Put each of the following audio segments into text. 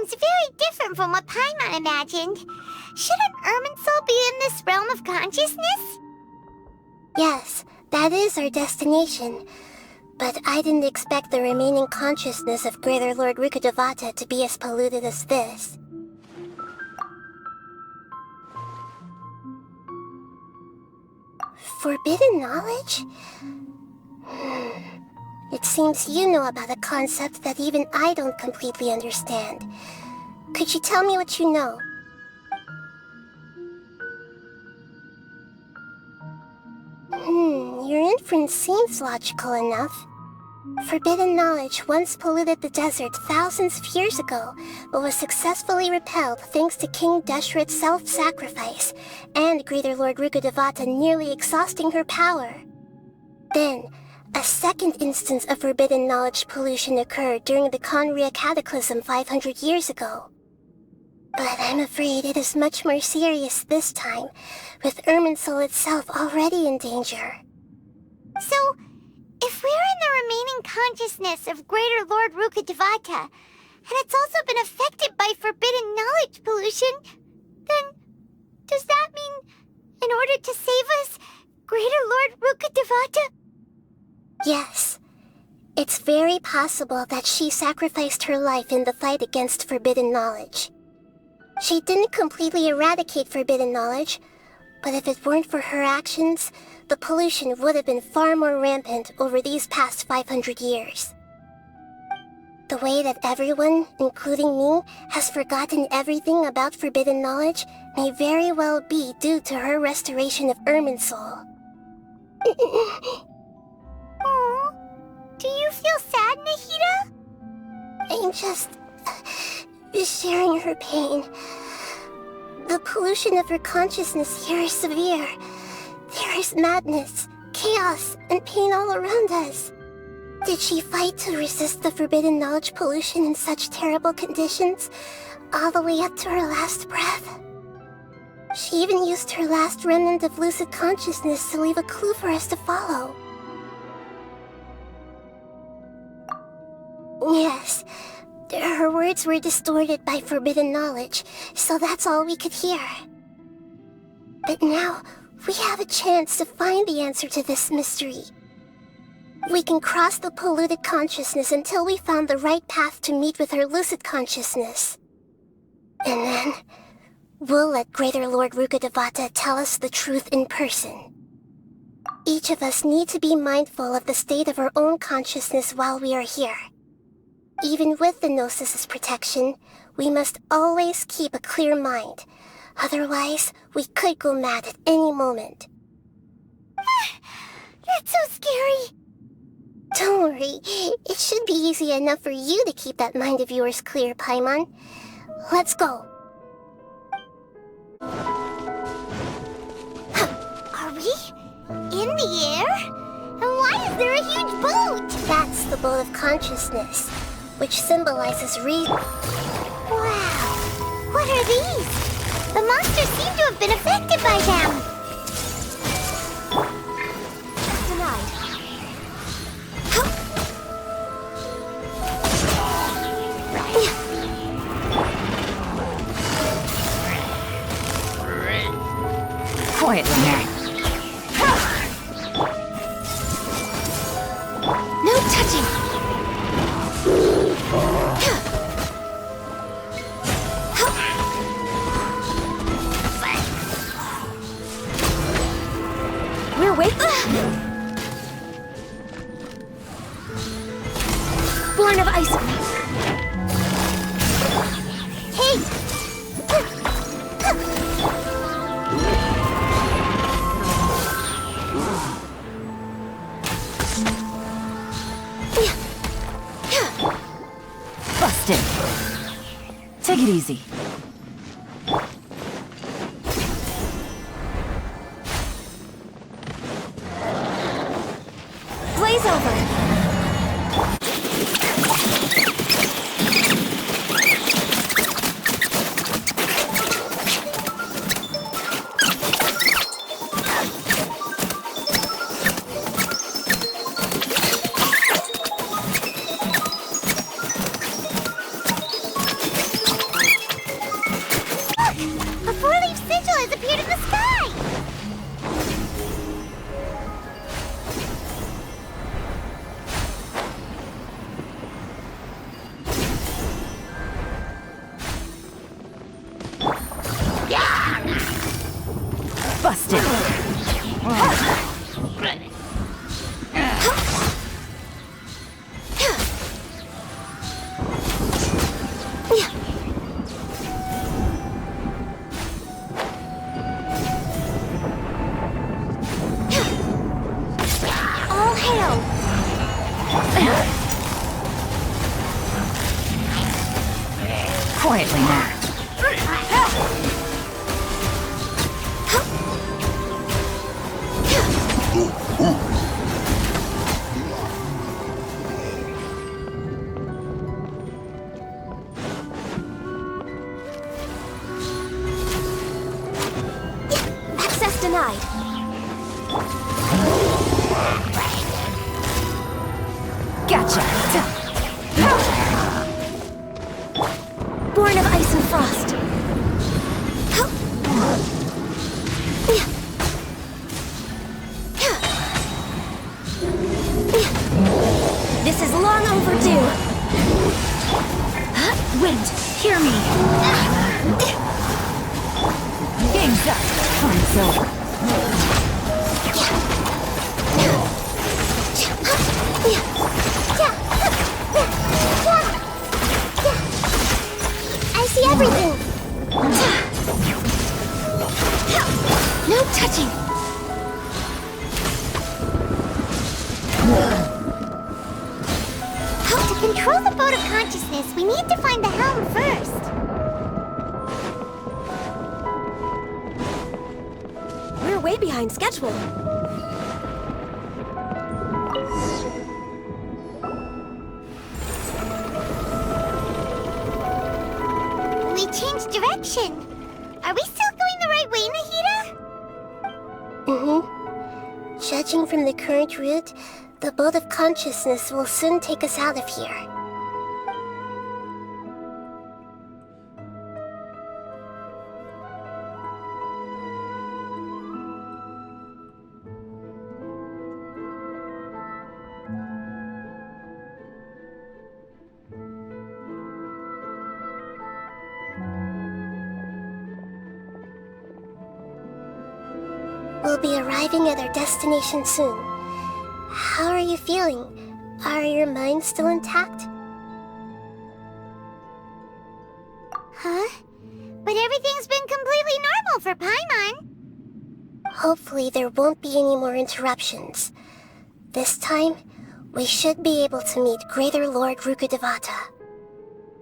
seems very different from what Paimon imagined. Shouldn't Irminsul be in this realm of consciousness? Yes, that is our destination. But I didn't expect the remaining consciousness of Greater Lord Rukkhadevata to be as polluted as this. Forbidden knowledge? It seems you know about a concept that even I don't completely understand. Could you tell me what you know? Your inference seems logical enough. Forbidden knowledge once polluted the desert thousands of years ago, but was successfully repelled thanks to King Deshret's self-sacrifice, and Greater Lord Rukkhadevata nearly exhausting her power. Then, a second instance of forbidden knowledge pollution occurred during the Conria Cataclysm 500 years ago. But I'm afraid it is much more serious this time, with Irminsul itself already in danger. So, if we're in the remaining consciousness of Greater Lord Rukkhadevata, and it's also been affected by forbidden knowledge pollution, then does that mean, in order to save us, Greater Lord Rukkhadevata? Yes. It's very possible that she sacrificed her life in the fight against forbidden knowledge. She didn't completely eradicate forbidden knowledge, but if it weren't for her actions, the pollution would have been far more rampant over these past 500 years. The way that everyone, including me, has forgotten everything about forbidden knowledge may very well be due to her restoration of Irminsul. Oh, do you feel sad, Nahida? I'm just sharing her pain. The pollution of her consciousness here is severe. There is madness, chaos, and pain all around us. Did she fight to resist the forbidden knowledge pollution in such terrible conditions, all the way up to her last breath? She even used her last remnant of lucid consciousness to leave a clue for us to follow. Yes, her words were distorted by forbidden knowledge, so that's all we could hear. But now, we have a chance to find the answer to this mystery. We can cross the polluted consciousness until we found the right path to meet with our lucid consciousness. And then, we'll let Greater Lord Rukkhadevata tell us the truth in person. Each of us need to be mindful of the state of our own consciousness while we are here. Even with the Gnosis' protection, we must always keep a clear mind. Otherwise, we could go mad at any moment. That's so scary. Don't worry, it should be easy enough for you to keep that mind of yours clear, Paimon. Let's go. Are we in the air? And why is there a huge boat? That's the boat of consciousness, which symbolizes reason. Wow, what are these? The monsters seem to have been affected by them. Denied. Quiet in there. No touching. We're waiting. Born of ice. Hey! Busted. Take it easy. Blaze over. Busted. All hail! Quietly now. Access denied. Gotcha. Born of ice and frost. This is long overdue. Wind, hear me. Game's up. Time's over. I see everything. No touching. To control the boat of consciousness, we need to find the helm first. We're way behind schedule. We changed direction. Are we still going the right way, Nahida? Mm-hmm. Judging from the current route, the boat of consciousness will soon take us out of here. We'll be arriving at our destination soon. How are you feeling? Are your minds still intact? Huh? But everything's been completely normal for Paimon. Hopefully there won't be any more interruptions. This time, we should be able to meet Greater Lord Rukkhadevata.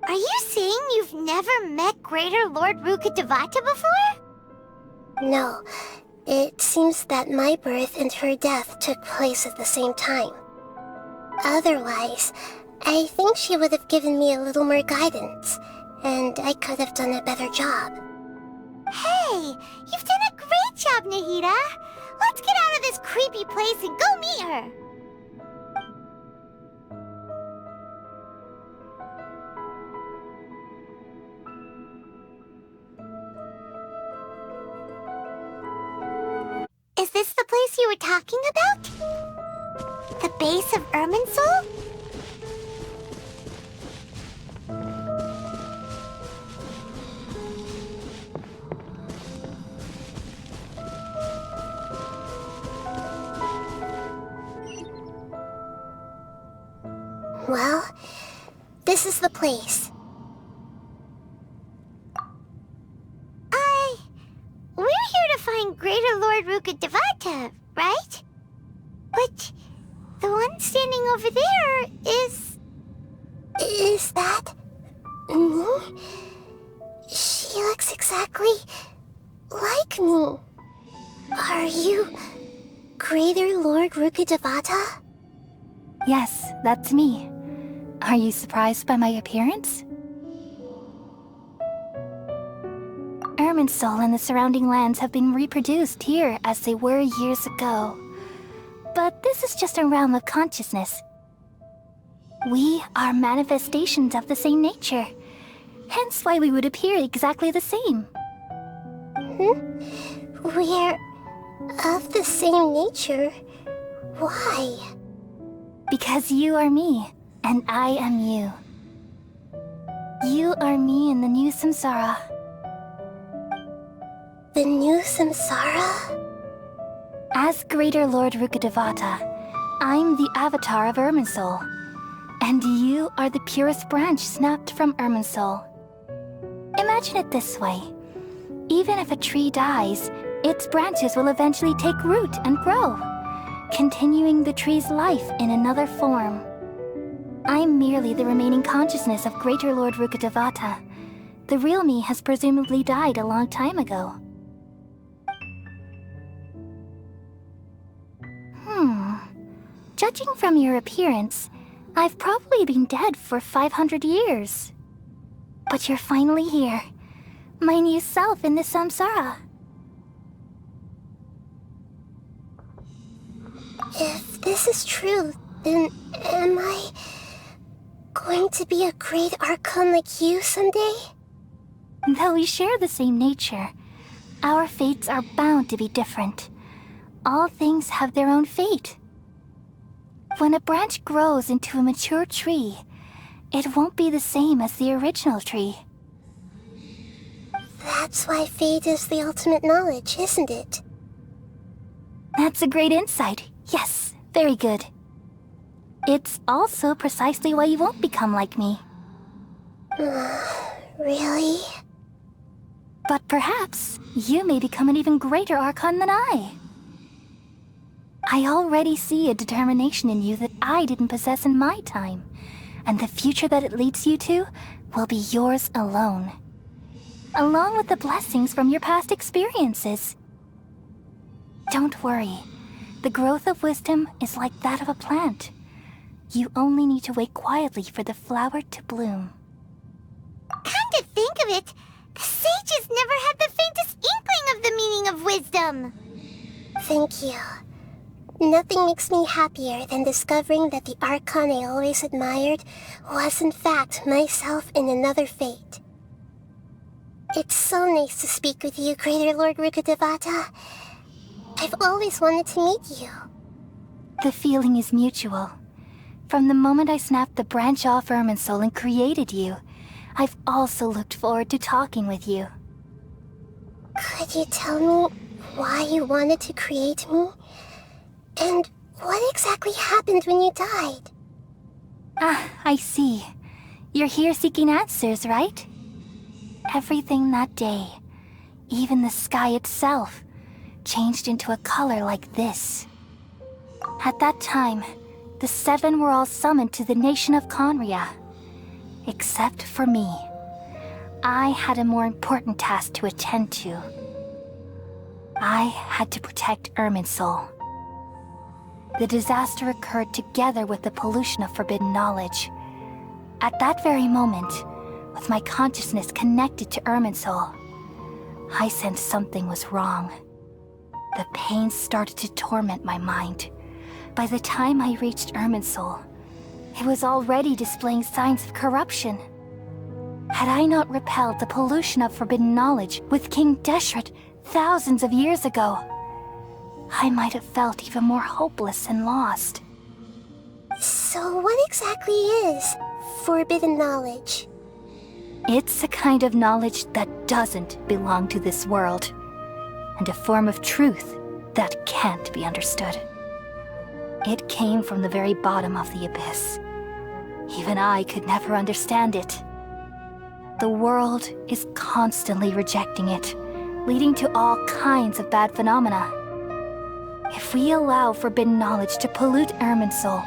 Are you saying you've never met Greater Lord Rukkhadevata before? No, it seems that my birth and her death took place at the same time. Otherwise, I think she would have given me a little more guidance, and I could have done a better job. Hey, you've done a great job, Nahida. Let's get out of this creepy place and go meet her. Is this the place you were talking about? The base of Irminsul? Well, this is the place. We're here to find Greater Lord Rukkhadevata, right? But the one standing over there is... Is that... me? She looks exactly like me. Are you Greater Lord Rukkhadevata? Yes, that's me. Are you surprised by my appearance? Irminsul and the surrounding lands have been reproduced here as they were years ago. But this is just a realm of consciousness. We are manifestations of the same nature. Hence why we would appear exactly the same. We're of the same nature. Why? Because you are me, and I am you. You are me in the new samsara. The new samsara? As Greater Lord Rukkhadevata, I'm the avatar of Irminsul. And you are the purest branch snapped from Irminsul. Imagine it this way. Even if a tree dies, its branches will eventually take root and grow, continuing the tree's life in another form. I'm merely the remaining consciousness of Greater Lord Rukkhadevata. The real me has presumably died a long time ago. Judging from your appearance, I've probably been dead for 500 years. But you're finally here. My new self in the samsara. If this is true, then am I going to be a great archon like you someday? Though we share the same nature, our fates are bound to be different. All things have their own fate. When a branch grows into a mature tree, it won't be the same as the original tree. That's why fate is the ultimate knowledge, isn't it? That's a great insight. Yes, very good. It's also precisely why you won't become like me. Really? But perhaps you may become an even greater archon than I. I already see a determination in you that I didn't possess in my time, and the future that it leads you to will be yours alone, along with the blessings from your past experiences. Don't worry. The growth of wisdom is like that of a plant. You only need to wait quietly for the flower to bloom. Come to think of it, the sages never had the faintest inkling of the meaning of wisdom. Thank you. Nothing makes me happier than discovering that the archon I always admired was in fact myself in another fate. It's so nice to speak with you, Greater Lord Rukkhadevata. I've always wanted to meet you. The feeling is mutual. From the moment I snapped the branch off Irminsul and created you, I've also looked forward to talking with you. Could you tell me why you wanted to create me? And what exactly happened when you died? Ah, I see. You're here seeking answers, right? Everything that day, even the sky itself, changed into a color like this. At that time, the seven were all summoned to the nation of Conria. Except for me. I had a more important task to attend to. I had to protect Irminsul. The disaster occurred together with the pollution of forbidden knowledge. At that very moment, with my consciousness connected to Irminsul, I sensed something was wrong. The pain started to torment my mind. By the time I reached Irminsul, it was already displaying signs of corruption. Had I not repelled the pollution of forbidden knowledge with King Deshret thousands of years ago, I might have felt even more hopeless and lost. So what exactly is forbidden knowledge? It's a kind of knowledge that doesn't belong to this world, and a form of truth that can't be understood. It came from the very bottom of the abyss. Even I could never understand it. The world is constantly rejecting it, leading to all kinds of bad phenomena. If we allow forbidden knowledge to pollute Irminsul,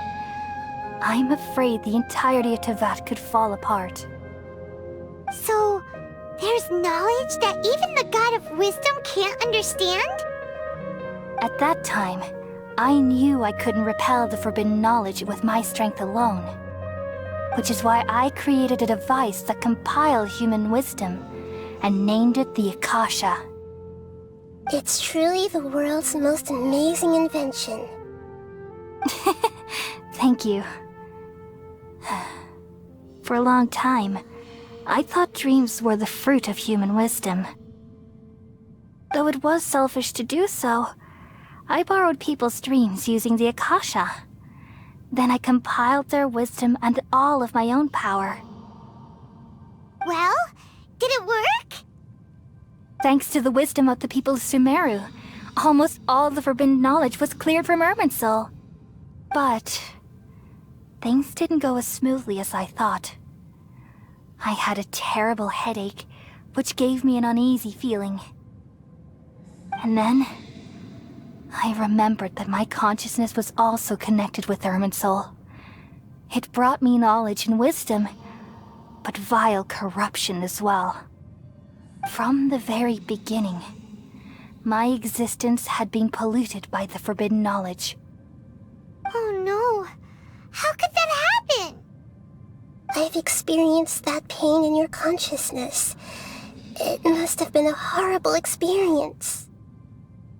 I'm afraid the entirety of Teyvat could fall apart. So, there's knowledge that even the God of Wisdom can't understand? At that time, I knew I couldn't repel the forbidden knowledge with my strength alone. Which is why I created a device that compiled human wisdom and named it the Akasha. It's truly the world's most amazing invention. Thank you. For a long time, I thought dreams were the fruit of human wisdom. Though it was selfish to do so, I borrowed people's dreams using the Akasha. Then I compiled their wisdom and all of my own power. Well, did it work? Thanks to the wisdom of the people of Sumeru, almost all the forbidden knowledge was cleared from Irminsul. But things didn't go as smoothly as I thought. I had a terrible headache, which gave me an uneasy feeling. And then I remembered that my consciousness was also connected with Irminsul. It brought me knowledge and wisdom, but vile corruption as well. From the very beginning, my existence had been polluted by the forbidden knowledge. Oh no! How could that happen? I've experienced that pain in your consciousness. It must have been a horrible experience.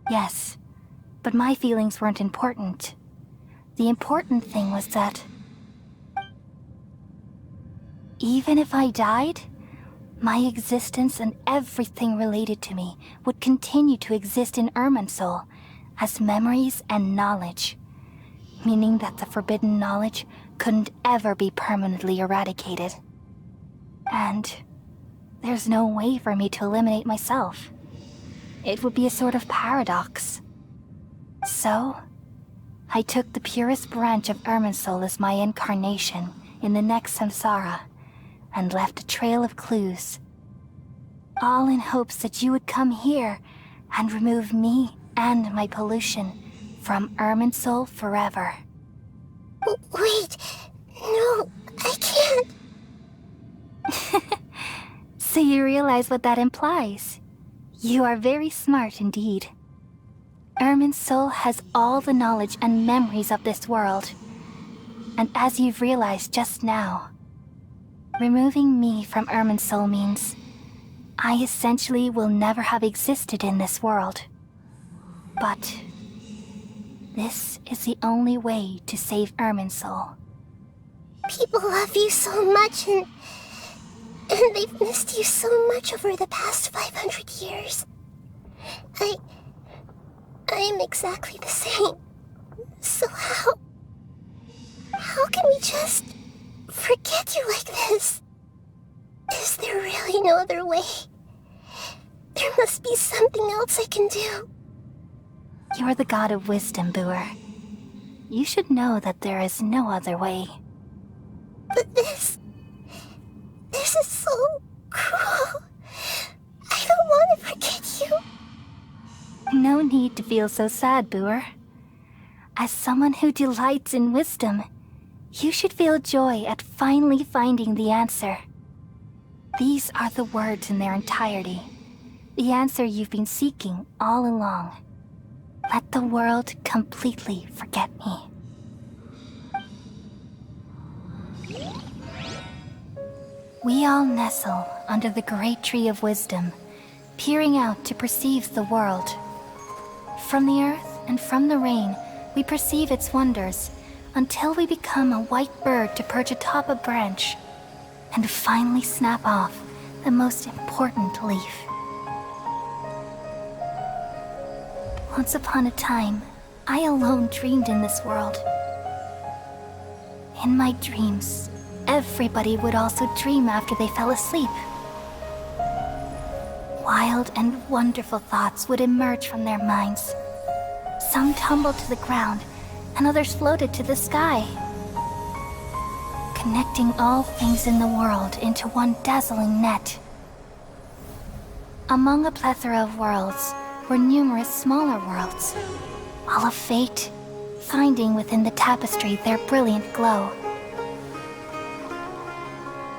Yes, but my feelings weren't important. The important thing was that even if I died, my existence and everything related to me would continue to exist in Irminsul as memories and knowledge, meaning that the forbidden knowledge couldn't ever be permanently eradicated. And there's no way for me to eliminate myself. It would be a sort of paradox. So, I took the purest branch of Irminsul as my incarnation in the next samsara, and left a trail of clues, all in hopes that you would come here and remove me and my pollution from Irminsul forever. Wait, no, I can't. So you realize what that implies. You are very smart indeed. Irminsul has all the knowledge and memories of this world. And as you've realized just now, removing me from Irminsul means I essentially will never have existed in this world. But this is the only way to save Irminsul. People love you so much, and they've missed you so much over the past 500 years. I am exactly the same. So how can we just forget you like this? Is there really no other way? There must be something else I can do. You're the god of wisdom, Boer. You should know that there is no other way. But this is so cruel. I don't want to forget you. No need to feel so sad, Boer. As someone who delights in wisdom, you should feel joy at finally finding the answer. These are the words in their entirety. The answer you've been seeking all along. Let the world completely forget me. We all nestle under the great tree of wisdom, peering out to perceive the world. From the earth and from the rain, we perceive its wonders, until we become a white bird to perch atop a branch, and finally snap off the most important leaf. Once upon a time, I alone dreamed in this world. In my dreams, everybody would also dream after they fell asleep. Wild and wonderful thoughts would emerge from their minds. Some tumbled to the ground, and others floated to the sky, connecting all things in the world into one dazzling net. Among a plethora of worlds were numerous smaller worlds, all of fate, finding within the tapestry their brilliant glow.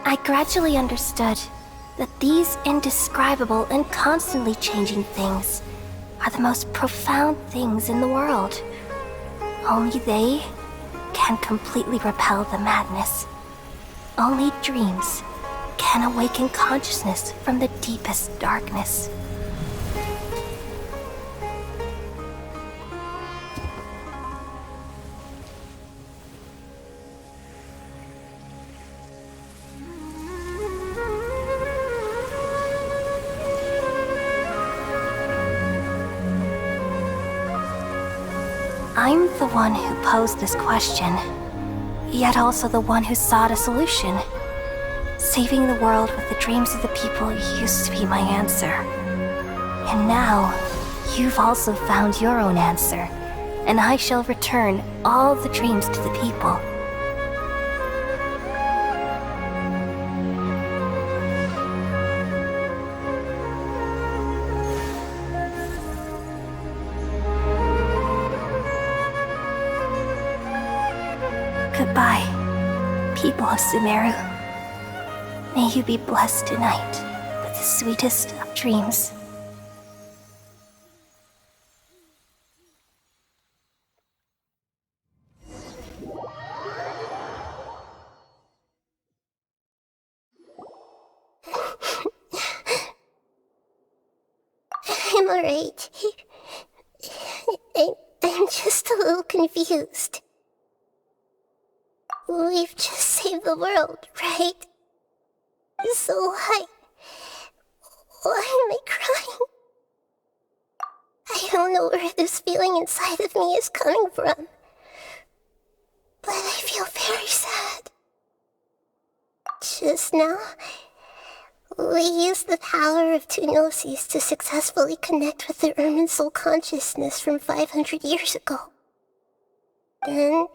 I gradually understood that these indescribable and constantly changing things are the most profound things in the world. Only they can completely repel the madness. Only dreams can awaken consciousness from the deepest darkness. I'm the one who posed this question, yet also the one who sought a solution. Saving the world with the dreams of the people used to be my answer. And now, you've also found your own answer, and I shall return all the dreams to the people. Goodbye, people of Sumeru. May you be blessed tonight with the sweetest of dreams. I'm alright. I'm just a little confused. We've just saved the world, right? So why am I crying? I don't know where this feeling inside of me is coming from, but I feel very sad. Just now, we used the power of two gnosis to successfully connect with the Ermin soul consciousness from 500 years ago. Then,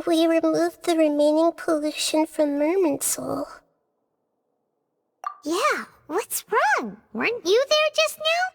we removed the remaining pollution from Merman soul. Yeah, what's wrong? Weren't you there just now?